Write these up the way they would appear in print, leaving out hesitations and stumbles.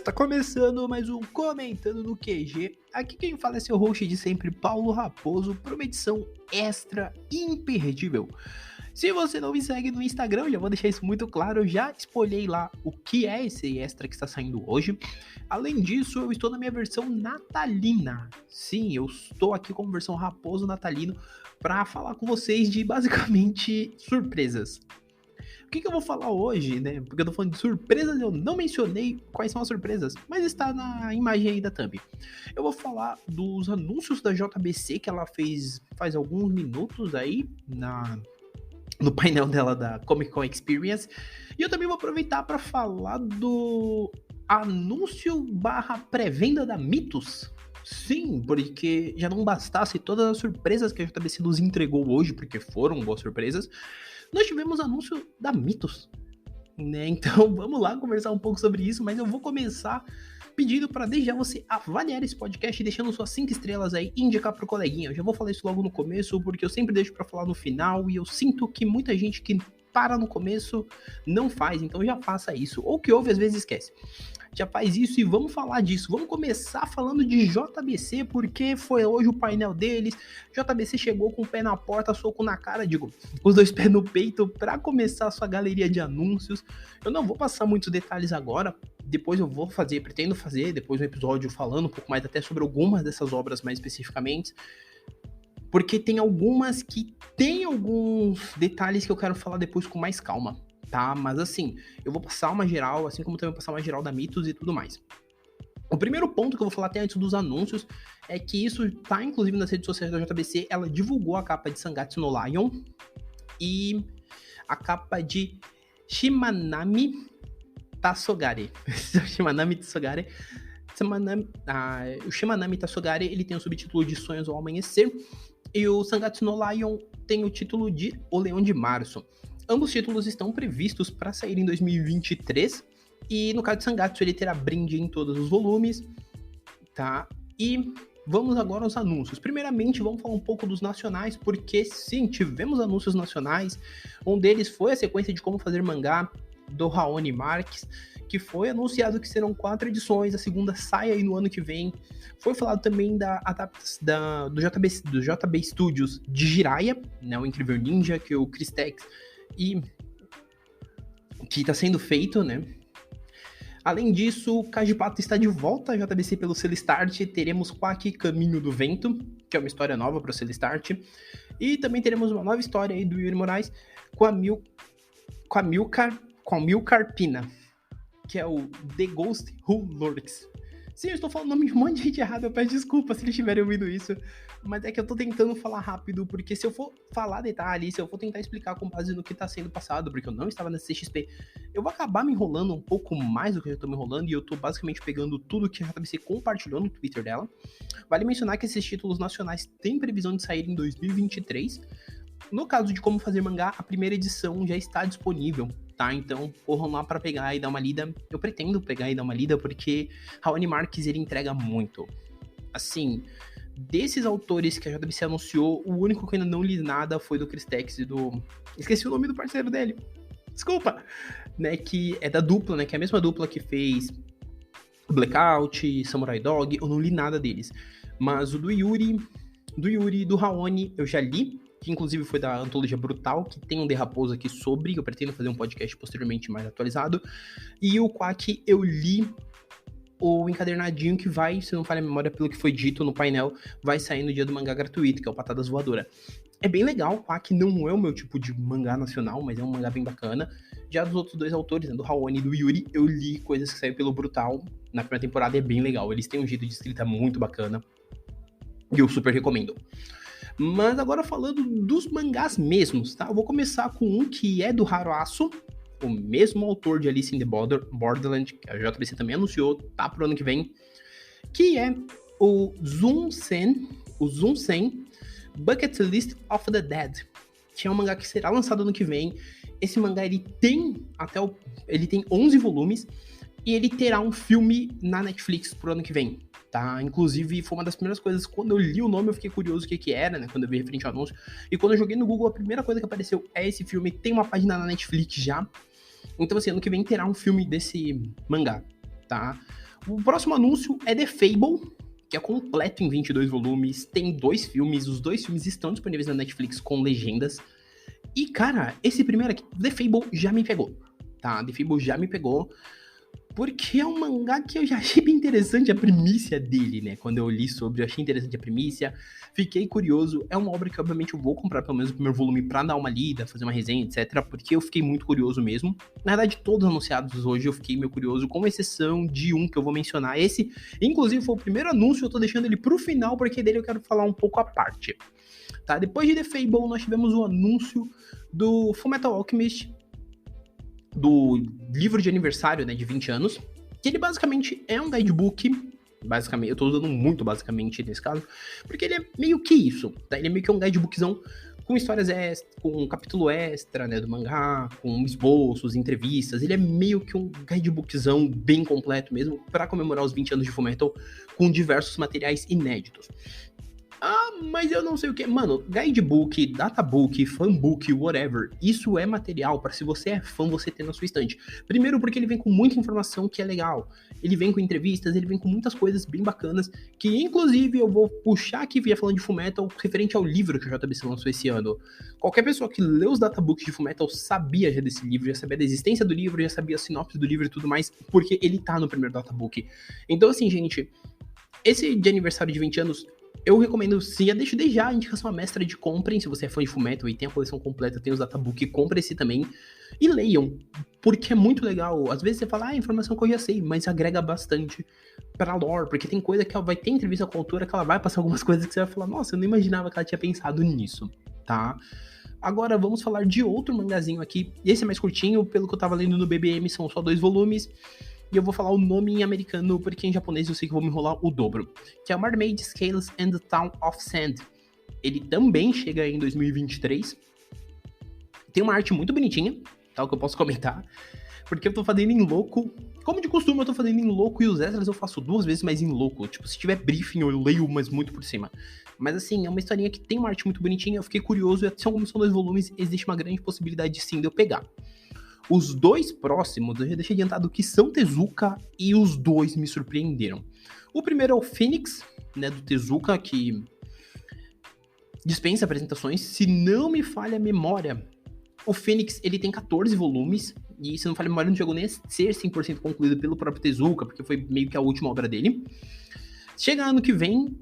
Está começando mais um Comentando no QG. Aqui quem fala é seu host de sempre, Paulo Raposo, para uma edição extra imperdível. Se você não me segue no Instagram, eu já vou deixar isso muito claro, eu já spoilei lá o que é esse extra que está saindo hoje. Além disso, eu estou na minha versão natalina. Sim, eu estou aqui com a versão Raposo natalino para falar com vocês de basicamente surpresas. O que eu vou falar hoje, né? Porque eu tô falando de surpresas, eu não mencionei quais são as surpresas, mas está na imagem aí da thumb. Eu vou falar dos anúncios da JBC que ela fez faz alguns minutos aí no painel dela da Comic Con Experience. E eu também vou aproveitar para falar do anúncio / pré-venda da Mythos. Sim, porque já não bastasse todas as surpresas que a JBC nos entregou hoje, porque foram boas surpresas, nós tivemos anúncio da Mythos, né? Então vamos lá conversar um pouco sobre isso, mas eu vou começar pedindo para desde já você avaliar esse podcast, deixando suas 5 estrelas aí e indicar pro coleguinha. Eu já vou falar isso logo no começo, porque eu sempre deixo para falar no final e eu sinto que muita gente que para no começo não faz, então já faça isso, ou que ouve às vezes esquece. Já faz isso e vamos falar disso. Vamos começar falando de JBC, porque foi hoje o painel deles. JBC chegou com o pé na porta, soco na cara, digo, os 2 pés no peito para começar a sua galeria de anúncios. Eu não vou passar muitos detalhes agora, depois eu vou fazer, pretendo fazer depois um episódio falando um pouco mais até sobre algumas dessas obras mais especificamente, porque tem algumas que tem alguns detalhes que eu quero falar depois com mais calma. Tá, mas assim, eu vou passar uma geral, assim como também vou passar uma geral da Mythos e tudo mais. O primeiro ponto que eu vou falar até antes dos anúncios é que isso tá inclusive nas redes sociais da JBC, ela divulgou a capa de Sangatsu no Lion e a capa de Shimanami Tassogare. Shimanami Tassogare. O Shimanami Tassogare, ele tem o subtítulo de Sonhos ao Amanhecer e o Sangatsu no Lion tem o título de O Leão de Março. Ambos títulos estão previstos para sair em 2023, e no caso de Sangatsu ele terá brinde em todos os volumes, tá? E vamos agora aos anúncios. Primeiramente vamos falar um pouco dos nacionais, porque sim, tivemos anúncios nacionais. Um deles foi a sequência de como fazer mangá do Raoni Marques, que foi anunciado que serão 4 edições, a segunda sai aí no ano que vem. Foi falado também do JB Studios de Jiraiya, né, o Incrível Ninja, que o Chris Tex e que está sendo feito, né? Além disso, Kajipato está de volta à JBC pelo selo Start. Teremos Quack Caminho do Vento, que é uma história nova para o selo Start. E também teremos uma nova história aí do Yuri Moraes com a Milcar Pina, que é o The Ghost Who Lurks. Sim, eu estou falando o nome de um monte de gente errada, eu peço desculpa se eles tiverem ouvido isso, mas é que eu tô tentando falar rápido, porque se eu for falar detalhes, se eu for tentar explicar com base no que tá sendo passado, porque eu não estava na CXP, eu vou acabar me enrolando um pouco mais do que eu já tô me enrolando, e eu tô basicamente pegando tudo que a JBC compartilhou no Twitter dela. Vale mencionar que esses títulos nacionais têm previsão de sair em 2023. No caso de como fazer mangá, a primeira edição já está disponível, tá? Então, corram lá para pegar e dar uma lida. Eu pretendo pegar e dar uma lida, porque Raoni Marques, ele entrega muito. Assim, desses autores que a JBC anunciou, o único que eu ainda não li nada foi do Chris Tex e do... Esqueci o nome do parceiro dele. Desculpa! Né, que é da dupla, né? Que é a mesma dupla que fez Blackout, Samurai Dog. Eu não li nada deles. Mas o do Yuri e do Raoni, eu já li, que inclusive foi da Antologia Brutal, que tem um The Raposo aqui sobre, eu pretendo fazer um podcast posteriormente mais atualizado. E o Quack, eu li o encadernadinho que vai, se não falha a memória pelo que foi dito no painel, vai sair no dia do mangá gratuito, que é o Patadas Voadora. É bem legal, o Quack não é o meu tipo de mangá nacional, mas é um mangá bem bacana. Já dos outros 2 autores, né, do Raoni e do Yuri, eu li coisas que saíram pelo Brutal na primeira temporada, é bem legal. Eles têm um jeito de escrita muito bacana, e eu super recomendo. Mas agora falando dos mangás mesmos, tá? Eu vou começar com um que é do Haruasu, o mesmo autor de Alice in the Borderland, que a JBC também anunciou, tá pro ano que vem, que é o Zunsen Bucket List of the Dead, que é um mangá que será lançado ano que vem. Esse mangá, ele tem 11 volumes, e ele terá um filme na Netflix pro ano que vem, tá? Inclusive, foi uma das primeiras coisas, quando eu li o nome, eu fiquei curioso o que era, né? Quando eu vi referente ao anúncio. E quando eu joguei no Google, a primeira coisa que apareceu é esse filme. Tem uma página na Netflix já. Então, assim, ano que vem terá um filme desse mangá, tá? O próximo anúncio é The Fable, que é completo em 22 volumes, tem 2 filmes, os 2 filmes estão disponíveis na Netflix com legendas. E, cara, esse primeiro aqui, The Fable, já me pegou, tá? The Fable já me pegou, porque é um mangá que eu já achei bem interessante a primícia dele, né? Quando eu li sobre, eu achei interessante a primícia, fiquei curioso. É uma obra que, obviamente, eu vou comprar pelo menos o primeiro volume pra dar uma lida, fazer uma resenha, etc. Porque eu fiquei muito curioso mesmo. Na verdade, todos anunciados hoje eu fiquei meio curioso, com exceção de um que eu vou mencionar. Esse, inclusive, foi o primeiro anúncio, eu tô deixando ele pro final, porque dele eu quero falar um pouco à parte. Tá? Depois de The Fable, nós tivemos o anúncio do Fullmetal Alchemist, do livro de aniversário, né, de 20 anos, que ele basicamente é um guidebook, basicamente, eu tô usando muito basicamente nesse caso, porque ele é meio que isso, tá? Ele é meio que um guidebookzão com histórias extras, com um capítulo extra, né, do mangá, com esboços, entrevistas, ele é meio que um guidebookzão bem completo mesmo, para comemorar os 20 anos de Fullmetal, com diversos materiais inéditos. Ah, mas eu não sei o que. Mano, guidebook, databook, fanbook, whatever, isso é material para se você é fã, você ter na sua estante. Primeiro porque ele vem com muita informação que é legal. Ele vem com entrevistas, ele vem com muitas coisas bem bacanas, que inclusive eu vou puxar aqui, via falando de Fullmetal, referente ao livro que o JBC lançou esse ano. Qualquer pessoa que leu os databooks de Fullmetal sabia já desse livro, já sabia da existência do livro, já sabia a sinopse do livro e tudo mais, porque ele tá no primeiro databook. Então assim, gente, esse de aniversário de 20 anos, eu recomendo sim, eu deixo desde já a indicação à mestra de comprem, se você é fã de Fullmetal e tem a coleção completa, tem os databook, compre esse também e leiam, porque é muito legal. Às vezes você fala, informação que eu já sei, mas agrega bastante pra lore, porque tem coisa que ela vai ter entrevista com a autora que ela vai passar algumas coisas que você vai falar, nossa, eu não imaginava que ela tinha pensado nisso, tá? Agora vamos falar de outro mangazinho aqui, esse é mais curtinho, pelo que eu tava lendo no BBM, são só 2 volumes, e eu vou falar o nome em americano, porque em japonês eu sei que eu vou me enrolar o dobro, que é o Mermaid Scales and the Town of Sand. Ele também chega em 2023. Tem uma arte muito bonitinha, tá, o que eu posso comentar, porque eu tô fazendo em louco. Como de costume, eu tô fazendo em louco, e os extras eu faço 2 vezes mais em louco. Tipo, se tiver briefing, eu leio, mas muito por cima. Mas assim, é uma historinha que tem uma arte muito bonitinha, eu fiquei curioso, e como são 2 volumes, existe uma grande possibilidade sim de eu pegar. Os 2 próximos, eu já deixei adiantado que são Tezuka, e os 2 me surpreenderam. O primeiro é o Phoenix, né, do Tezuka, que dispensa apresentações. Se não me falha a memória, o Phoenix, ele tem 14 volumes, e se não me falha a memória, não chegou nem a ser 100% concluído pelo próprio Tezuka, porque foi meio que a última obra dele. Chega ano que vem,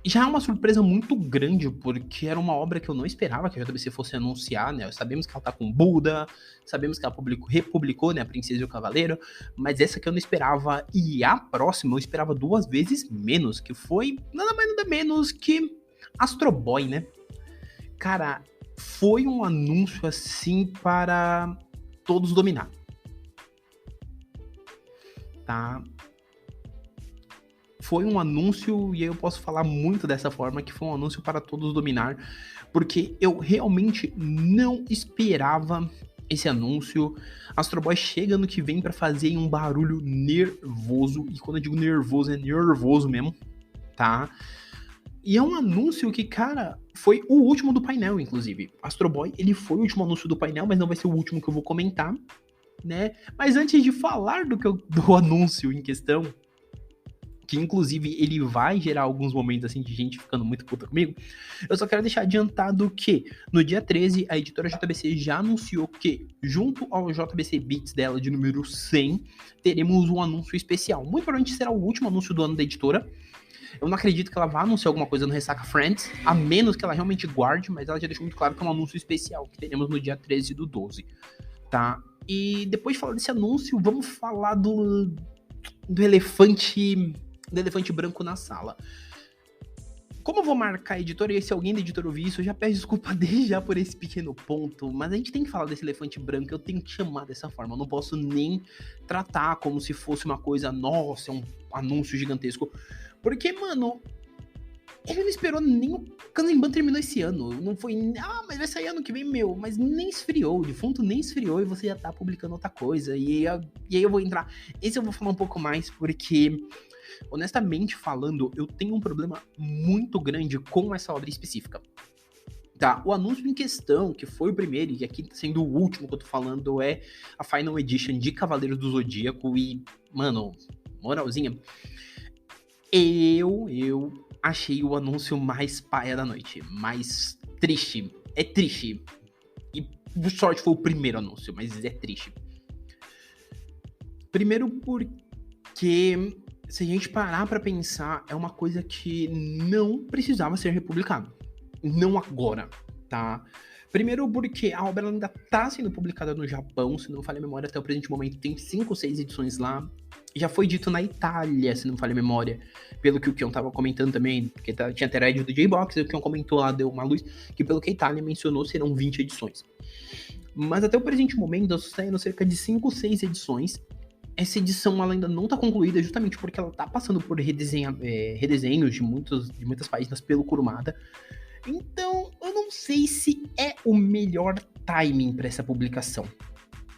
já é uma surpresa muito grande, porque era uma obra que eu não esperava que a JBC fosse anunciar, né? Sabemos que ela tá com Buda, sabemos que ela republicou, né, A Princesa e o Cavaleiro, mas essa que eu não esperava, e a próxima eu esperava 2 vezes menos, que foi nada mais nada menos que Astro Boy, né? Cara, foi um anúncio assim para todos dominar, tá? Foi um anúncio, e aí eu posso falar muito dessa forma, que foi um anúncio para todos dominar, porque eu realmente não esperava esse anúncio. Astro Boy chega ano que vem para fazer um barulho nervoso, e quando eu digo nervoso, é nervoso mesmo, tá? E é um anúncio que, cara, foi o último do painel, inclusive. Astro Boy, ele foi o último anúncio do painel, mas não vai ser o último que eu vou comentar, né? Mas antes de falar do anúncio em questão, que inclusive ele vai gerar alguns momentos assim de gente ficando muito puta comigo, eu só quero deixar adiantado que no dia 13 a editora JBC já anunciou que, junto ao JBC Beats dela de número 100, teremos um anúncio especial. Muito provavelmente será o último anúncio do ano da editora. Eu não acredito que ela vá anunciar alguma coisa no Ressaca Friends, a menos que ela realmente guarde, mas ela já deixou muito claro que é um anúncio especial que teremos no dia 13 do 12, tá? E depois de falar desse anúncio, vamos falar do elefante branco na sala. Como eu vou marcar a editora, e se alguém da editora ouvir isso, eu já peço desculpa desde já por esse pequeno ponto, mas a gente tem que falar desse elefante branco, eu tenho que chamar dessa forma, eu não posso nem tratar como se fosse uma coisa, nossa, é um anúncio gigantesco, porque, mano, ele não esperou nem o Kanzenban terminou esse ano, não foi, mas vai sair ano que vem, mas nem esfriou, o defunto nem esfriou e você já tá publicando outra coisa, e aí eu vou entrar, esse eu vou falar um pouco mais, porque honestamente falando, eu tenho um problema muito grande com essa obra específica. Tá, o anúncio em questão, que foi o primeiro, e aqui sendo o último que eu tô falando, é a Final Edition de Cavaleiros do Zodíaco, e, mano, moralzinha, eu achei o anúncio mais paia da noite, mais triste. É triste. E por sorte foi o primeiro anúncio, mas é triste. Primeiro porque, se a gente parar pra pensar, é uma coisa que não precisava ser republicado. Não agora, tá? Primeiro porque a obra ainda tá sendo publicada no Japão, se não me falha a memória, até o presente momento tem 5 ou 6 edições lá. Já foi dito na Itália, se não me falha a memória, pelo que o Kion tava comentando também, porque tinha thread do J-Box, e o Kion comentou lá, deu uma luz, que pelo que a Itália mencionou, serão 20 edições. Mas até o presente momento, está saindo cerca de 5 ou 6 edições. Essa edição ela ainda não está concluída, justamente porque ela está passando por redesenhos de muitas páginas pelo Kurumada. Então, eu não sei se é o melhor timing para essa publicação.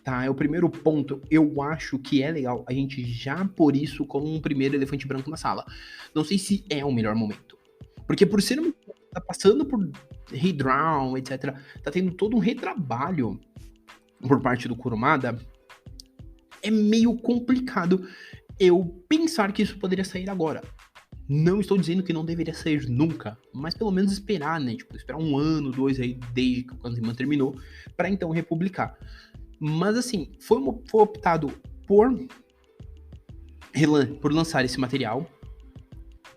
Tá, é o primeiro ponto. Eu acho que é legal a gente já pôr isso como um primeiro elefante branco na sala. Não sei se é o melhor momento. Porque por ser tá passando por redrawn, etc., tá tendo todo um retrabalho por parte do Kurumada, é meio complicado eu pensar que isso poderia sair agora. Não estou dizendo que não deveria sair nunca, mas pelo menos esperar, né? Tipo, esperar 1 ano, 2 aí, desde que o Kanzenban terminou, para então republicar. Mas assim, foi optado por lançar esse material.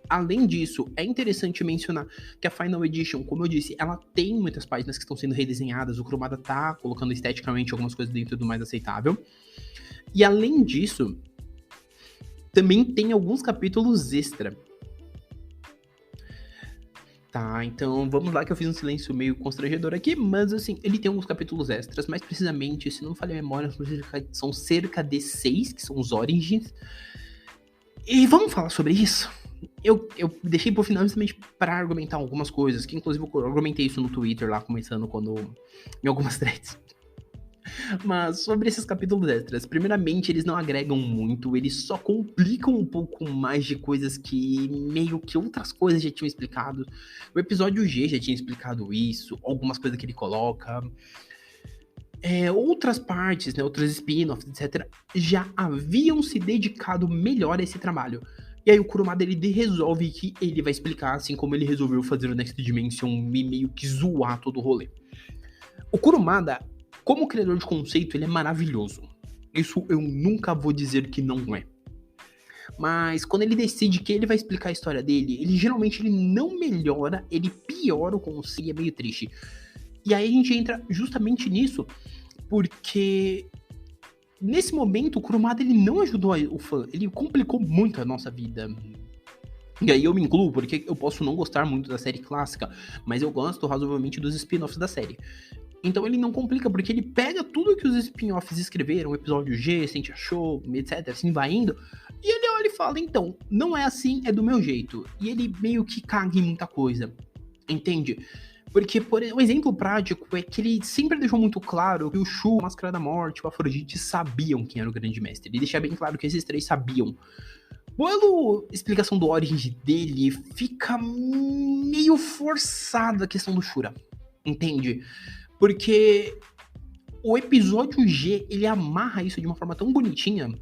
Além disso, é interessante mencionar que a Final Edition, como eu disse, ela tem muitas páginas que estão sendo redesenhadas, o Kurumada tá colocando esteticamente algumas coisas dentro do mais aceitável. E além disso, também tem alguns capítulos extra. Tá, então vamos lá que eu fiz um silêncio meio constrangedor aqui, mas assim, ele tem alguns capítulos extras, mais precisamente, se não me falha a memória, são cerca de 6, que são os Origins. E vamos falar sobre isso? Eu deixei por final justamente para argumentar algumas coisas, que inclusive eu argumentei isso no Twitter lá, começando em algumas threads. Mas sobre esses capítulos extras, primeiramente eles não agregam muito, eles só complicam um pouco mais de coisas que meio que outras coisas já tinham explicado. O episódio G já tinha explicado isso, algumas coisas que ele coloca. Outras partes, né, outros spin-offs, etc., já haviam se dedicado melhor a esse trabalho. E aí o Kurumada ele resolve que ele vai explicar, assim como ele resolveu fazer o Next Dimension e meio que zoar todo o rolê. O Kurumada, como criador de conceito, ele é maravilhoso. Isso eu nunca vou dizer que não é. Mas quando ele decide que ele vai explicar a história dele, ele geralmente não melhora, ele piora o conceito e é meio triste. E aí a gente entra justamente nisso, porque nesse momento o Kurumada ele não ajudou o fã, ele complicou muito a nossa vida. E aí eu me incluo, porque eu posso não gostar muito da série clássica, mas eu gosto razoavelmente dos spin-offs da série. Então ele não complica, porque ele pega tudo que os spin-offs escreveram, o episódio G, Sente Show, etc, assim vai indo, e ele olha e fala, então, não é assim, é do meu jeito. E ele meio que caga em muita coisa, entende? Porque, um exemplo prático é que ele sempre deixou muito claro que o Shu, a Máscara da Morte, o Afrodite sabiam quem era o Grande Mestre. Ele deixa bem claro que esses 3 sabiam. Pela explicação do Origin dele, fica meio forçada a questão do Shura, entende? Porque o episódio G, ele amarra isso de uma forma tão bonitinha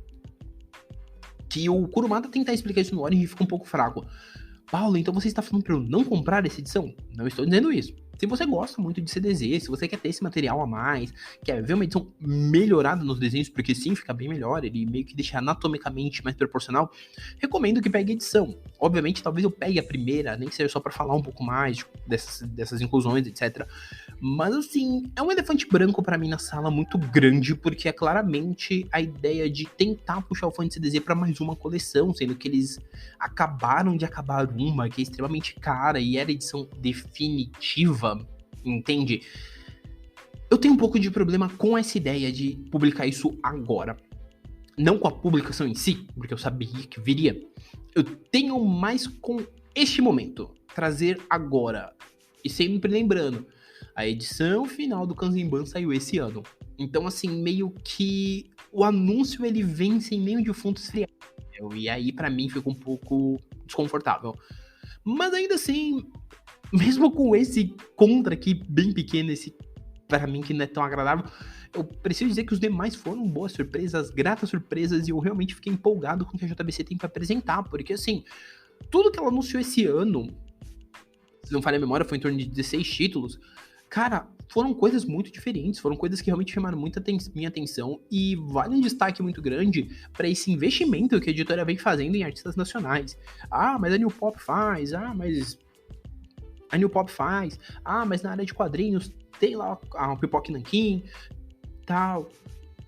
que o Kurumada tentar explicar isso no Origin fica um pouco fraco. Paulo, então você está falando para eu não comprar essa edição? Não estou dizendo isso. Se você gosta muito de CDZ, se você quer ter esse material a mais, quer ver uma edição melhorada nos desenhos, porque sim, fica bem melhor, ele meio que deixa anatomicamente mais proporcional, recomendo que pegue a edição. Obviamente, talvez eu pegue a primeira, nem que seja só para falar um pouco mais dessas inclusões, etc. Mas assim, é um elefante branco para mim na sala muito grande, porque é claramente a ideia de tentar puxar o fã de CDZ para mais uma coleção, sendo que eles acabaram de acabar uma que é extremamente cara e era edição definitiva, entende? Eu tenho um pouco de problema com essa ideia de publicar isso agora. Não com a publicação em si, porque eu sabia que viria. Eu tenho mais com este momento. Trazer agora. E sempre lembrando, a edição final do Kanzenban saiu esse ano. Então, assim, meio que o anúncio ele vem sem nenhum defunto esfriado. E aí, pra mim, fica um pouco desconfortável. Mas ainda assim, mesmo com esse contra aqui bem pequeno, esse pra mim que não é tão agradável, eu preciso dizer que os demais foram boas surpresas, gratas surpresas, e eu realmente fiquei empolgado com o que a JBC tem pra apresentar, porque assim, tudo que ela anunciou esse ano, se não falha a memória, foi em torno de 16 títulos. Cara, foram coisas muito diferentes, foram coisas que realmente chamaram minha atenção, e vale um destaque muito grande para esse investimento que a editora vem fazendo em artistas nacionais. Ah, mas a New Pop faz, mas na área de quadrinhos tem lá a Pipoque Nankin, tal,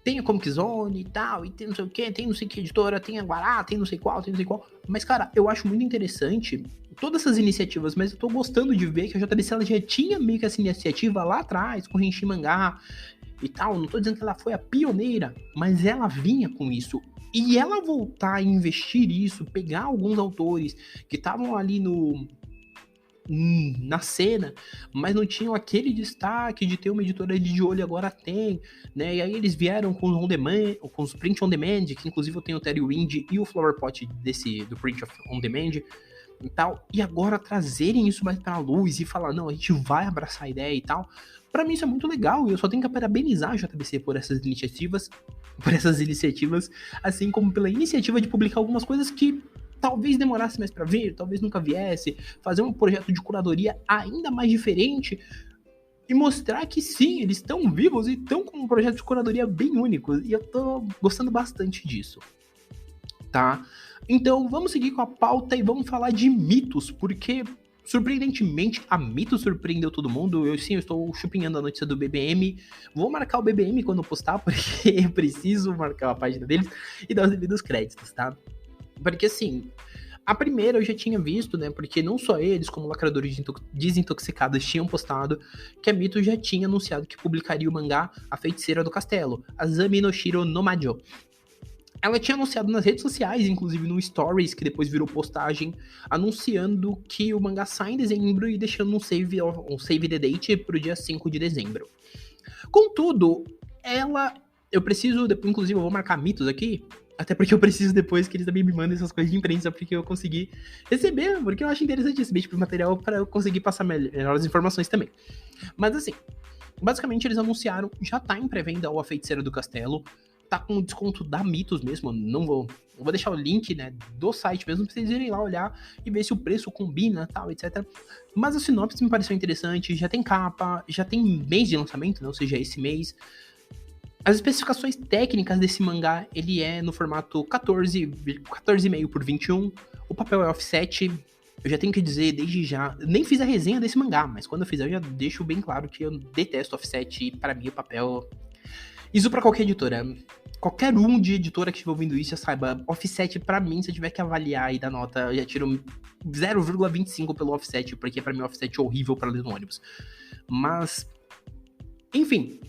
tem a Comic Zone e tal, e tem não sei o que, tem não sei que editora, tem a Guará, tem não sei qual. Mas, cara, eu acho muito interessante todas essas iniciativas, mas eu tô gostando de ver que a JBC ela já tinha meio que essa iniciativa lá atrás, com o Renshi Mangá e tal. Não tô dizendo que ela foi a pioneira, mas ela vinha com isso. E ela voltar a investir isso, pegar alguns autores que estavam ali na cena, mas não tinham aquele destaque de ter uma editora de olho, agora tem, né? E aí eles vieram com os on demand, com os print on demand, que inclusive eu tenho o Terry Wind e o Flower Pot do print on demand e tal, e agora trazerem isso mais pra luz e falar, não, a gente vai abraçar a ideia e tal. Pra mim isso é muito legal, e eu só tenho que parabenizar a JBC por essas iniciativas, assim como pela iniciativa de publicar algumas coisas que talvez demorasse mais para vir, talvez nunca viesse, fazer um projeto de curadoria ainda mais diferente e mostrar que sim, eles estão vivos e estão com um projeto de curadoria bem único, e eu tô gostando bastante disso, tá? Então vamos seguir com a pauta e vamos falar de mitos, porque surpreendentemente a Mitos surpreendeu todo mundo. Eu estou chupinhando a notícia do BBM, vou marcar o BBM quando postar, porque eu preciso marcar a página deles e dar os devidos créditos, tá? Porque assim, a primeira eu já tinha visto, né? Porque não só eles, como lacradores desintoxicados tinham postado que a Mito já tinha anunciado que publicaria o mangá A Feiticeira do Castelo, Azami no Shiro no Majo. Ela tinha anunciado nas redes sociais, inclusive no Stories, que depois virou postagem, anunciando que o mangá sai em dezembro e deixando um save the date pro dia 5 de dezembro. Contudo, eu preciso, inclusive eu vou marcar Mitos aqui, até porque eu preciso depois que eles também me mandem essas coisas de imprensa, porque eu consegui receber, porque eu acho interessante esse tipo de material para eu conseguir passar melhores informações também. Mas assim, basicamente eles anunciaram, já tá em pré-venda o A Feiticeira do Castelo, tá com desconto da Mitos mesmo, eu vou deixar o link, né, do site mesmo, pra vocês irem lá olhar e ver se o preço combina, tal, etc. Mas a sinopse me pareceu interessante, já tem capa, já tem mês de lançamento, né, ou seja, esse mês. As especificações técnicas desse mangá, ele é no formato 14,5 por 21, o papel é offset. Eu já tenho que dizer desde já, nem fiz a resenha desse mangá, mas quando eu fizer eu já deixo bem claro que eu detesto offset, e para mim o papel... Isso pra qualquer editora. Qualquer um de editora que estiver ouvindo isso já saiba, offset pra mim, se eu tiver que avaliar e dar nota, eu já tiro 0,25 pelo offset, porque pra mim o offset é horrível pra ler no ônibus. Mas, enfim,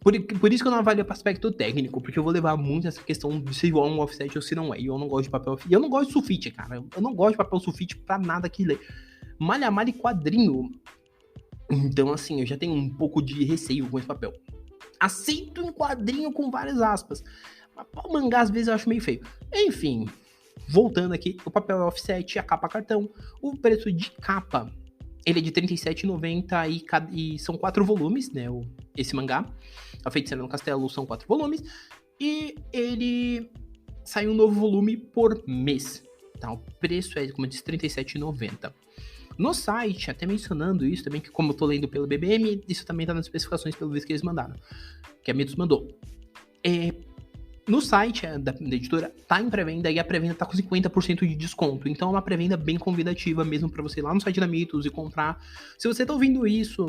por isso que eu não avalio o aspecto técnico, porque eu vou levar muito essa questão de se é um offset ou se não é. E eu não gosto de papel, e eu não gosto de sulfite, cara. Eu não gosto de papel sulfite pra nada que lê. Malha e quadrinho. Então, assim, eu já tenho um pouco de receio com esse papel. Aceito em quadrinho com várias aspas, mas o mangá às vezes eu acho meio feio. Enfim, voltando aqui, o papel é offset, a capa cartão, o preço de capa, ele é de R$ 37,90 e são 4 volumes, né, esse mangá, A Feiticeira no Castelo são 4 volumes, e ele sai um novo volume por mês, tá? O preço é, como eu disse, R$ 37,90. No site, até mencionando isso também, que como eu tô lendo pelo BBM, isso também tá nas especificações pelo visto que eles mandaram, que a Mitos mandou. No site da editora, tá em pré-venda e a pré-venda tá com 50% de desconto. Então é uma pré-venda bem convidativa mesmo pra você ir lá no site da Mitos e comprar. Se você tá ouvindo isso,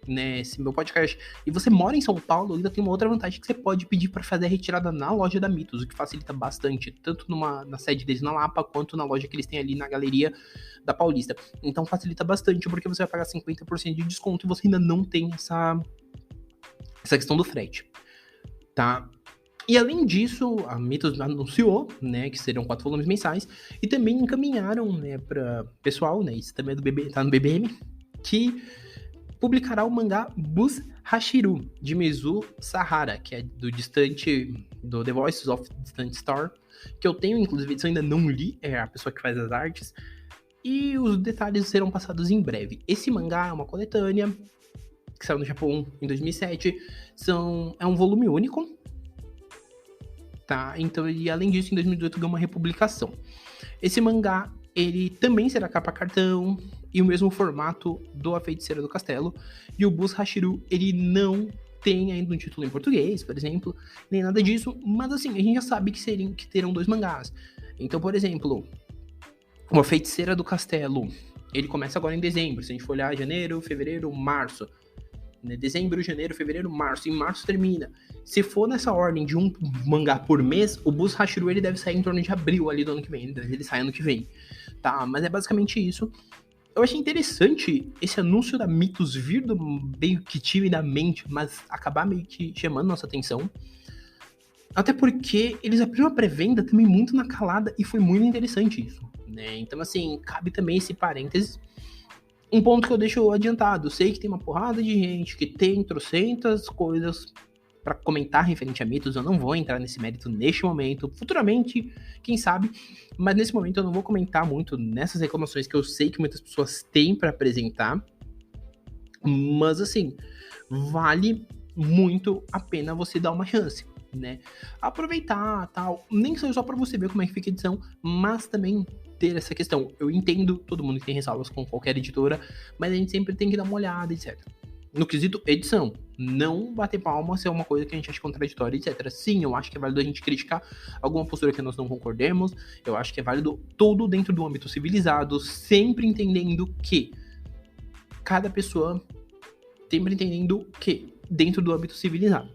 né, esse meu podcast, e você mora em São Paulo, ainda tem uma outra vantagem que você pode pedir para fazer a retirada na loja da Mitos, o que facilita bastante, tanto na sede deles na Lapa, quanto na loja que eles têm ali na galeria da Paulista. Então facilita bastante, porque você vai pagar 50% de desconto e você ainda não tem essa questão do frete, tá? E além disso, a Mitos anunciou, né, que serão 4 volumes mensais, e também encaminharam, né, para pessoal, né, isso também é tá no BBM, que publicará o mangá Bus Hashiru, de Mizu Sahara, que é do The Voices of Distant Star, que eu tenho, inclusive, edição ainda não li, é a pessoa que faz as artes, e os detalhes serão passados em breve. Esse mangá é uma coletânea, que saiu no Japão em 2007. É um volume único, tá? Então, e além disso, em 2018 ganhou uma republicação. Esse mangá, ele também será capa cartão e o mesmo formato do A Feiticeira do Castelo. E o Bus Hashiru, ele não tem ainda um título em português, por exemplo, nem nada disso, mas assim, a gente já sabe que terão 2 mangás. Então, por exemplo, A Feiticeira do Castelo, ele começa agora em dezembro, se a gente for olhar janeiro, fevereiro, março, né? Dezembro, janeiro, fevereiro, março, em março termina. Se for nessa ordem de um mangá por mês, o Bus Hashiru ele deve sair em torno de abril ali do ano que vem, ele sai ano que vem, tá? Mas é basicamente isso. Eu achei interessante esse anúncio da Mitos vir meio que timidamente, mas acabar meio que chamando nossa atenção. Até porque eles abriram a pré-venda também muito na calada e foi muito interessante isso, né? Então, assim, cabe também esse parênteses. Um ponto que eu deixo adiantado, sei que tem uma porrada de gente que tem trocentas coisas para comentar referente a mitos, eu não vou entrar nesse mérito neste momento, futuramente, quem sabe, mas nesse momento eu não vou comentar muito nessas reclamações que eu sei que muitas pessoas têm para apresentar, mas assim, vale muito a pena você dar uma chance, né? Aproveitar, tal, nem só para você ver como é que fica a edição, mas também ter essa questão. Eu entendo todo mundo que tem ressalvas com qualquer editora, mas a gente sempre tem que dar uma olhada, etc. No quesito edição, não bater palma se é uma coisa que a gente acha contraditória, etc. Sim, eu acho que é válido a gente criticar alguma postura que nós não concordemos, eu acho que é válido tudo dentro do âmbito civilizado, sempre entendendo que cada pessoa, sempre entendendo que dentro do âmbito civilizado.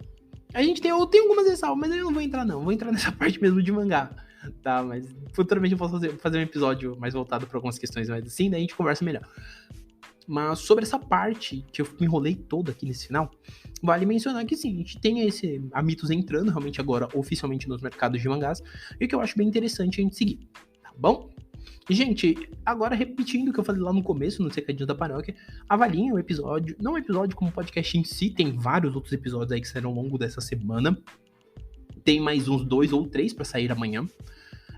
A gente tem algumas ressalvas, mas eu não vou entrar não, vou entrar nessa parte mesmo de mangá, tá? Mas futuramente eu posso fazer um episódio mais voltado para algumas questões mais assim, daí a gente conversa melhor. Mas sobre essa parte, que eu me enrolei toda aqui nesse final, vale mencionar que sim, a gente tem a Mitos entrando realmente agora oficialmente nos mercados de mangás, e o que eu acho bem interessante a gente seguir, tá bom? Gente, agora repetindo o que eu falei lá no começo, no Secadinho da Paróquia, avaliem o episódio, não o episódio como podcast em si, tem vários outros episódios aí que saíram ao longo dessa semana, tem mais uns 2 ou 3 para sair amanhã,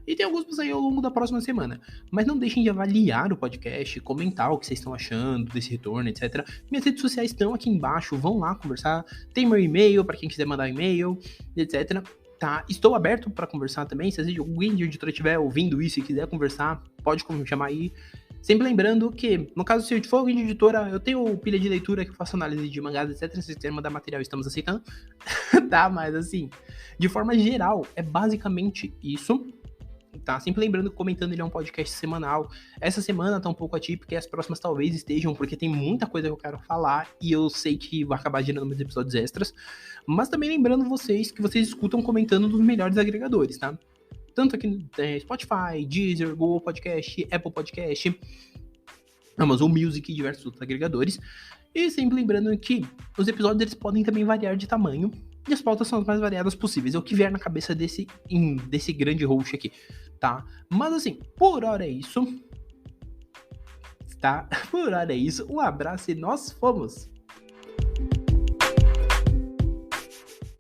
e tem alguns para sair ao longo da próxima semana. Mas não deixem de avaliar o podcast, comentar o que vocês estão achando desse retorno, etc. Minhas redes sociais estão aqui embaixo, vão lá conversar. Tem meu e-mail para quem quiser mandar e-mail, etc. Tá? Estou aberto para conversar também. Se alguém de editora estiver ouvindo isso e quiser conversar, pode me chamar aí. Sempre lembrando que, no caso, se for alguém de editora, eu tenho pilha de leitura que eu faço análise de mangás, etc. Se vocês quiserem mandar material, estamos aceitando. Tá? Mas assim, de forma geral, é basicamente isso. Tá? Sempre lembrando que Comentando ele é um podcast semanal. Essa semana tá um pouco atípica e as próximas talvez estejam, porque tem muita coisa que eu quero falar e eu sei que vai acabar gerando muitos episódios extras. Mas também lembrando vocês que vocês escutam Comentando dos melhores agregadores, tá? Tanto aqui no Spotify, Deezer, Google Podcast, Apple Podcast, Amazon Music e diversos outros agregadores. E sempre lembrando que os episódios eles podem também variar de tamanho. E as pautas são as mais variadas possíveis. É o que vier na cabeça desse grande host aqui, tá? Mas assim, por hora é isso. Tá? Por hora é isso. Um abraço e nós fomos!